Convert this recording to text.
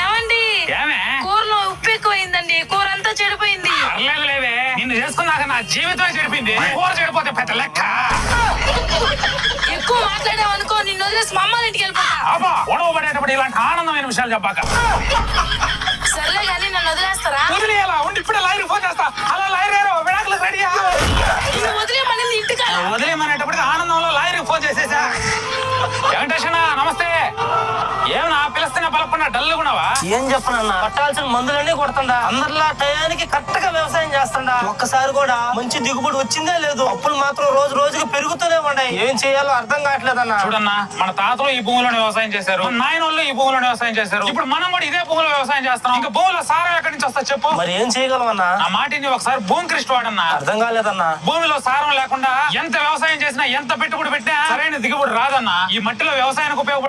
ఏమండి కూరలో ఉప్పు ఎక్కువైందండి, కూర అంతా చెడిపోయింది. లేవే నిన్ను చేసుకున్నాక నా జీవితం చెడిపోయింది, కూర చెడిపోతే పెద్ద లెక్క. ఎక్కువ మాట్లాడావనుకో నిన్ను వదిలేసి మా అమ్మ ఇంటికి వెళ్ళిపోతా. అబ్బా గొడవ పడేటప్పుడు ఇలాంటి ఆనందమైన విషయాలు చెప్పాక. సర్లే కానీ నన్ను వదిలేస్తారా? వదిలేయాలా? ఉండి ఇప్పుడే లాయర్ ఫోన్ చేస్తా. అలా లాయర్ గారు విడాకులకు రెడీయా? వదిలేమని ఇంటికి వదిలేమనేటప్పుడు ఆనందంలో లాయర్ ఫోన్ చేసేసా. వెంకటేశన్న నమస్తే. ఏమన్నా పిలుస్తున్నా పలకుండా డల్లుకున్నావా? ఏం చెప్పనన్నా, పట్టాల్సిన మందులన్నీ కొడుతుండా, అందరిలా టయానికి కరెక్ట్ గా వ్యవసాయం చేస్తుండా. ఒక్కసారి కూడా మంచి దిగుబడి వచ్చిందే లేదు. అప్పులు మాత్రం రోజు రోజుకి పెరుగుతూనే ఉన్నాయి. ఏం చేయాలో అర్థం కావట్లేదన్నా. చూడన్నా, మన తాతలు ఈ భూమిలోనే వ్యవసాయం చేశారు, నాయన వాళ్ళు ఈ భూమిలోనే వ్యవసాయం చేశారు. ఇప్పుడు మనం కూడా ఇదే భూమిలో వ్యవసాయం చేస్తున్నాం. ఇంకా భూమిలో సారం ఎక్కడి నుంచి వస్తా చెప్పు? మరి ఏం చేయగలమన్నా? ఆ మాటిని ఒకసారి భూమి కృష్ణ వాడన్నా. అర్థం కాలేదన్నా. భూమిలో సారం లేకుండా ఎంత వ్యవసాయం చేసినా, ఎంత పెట్టుబడి పెట్టినా సరైన దిగుబడి రాదన్నా. ఈ మట్టిలో వ్యవసాయానికి ఉపయోగపడే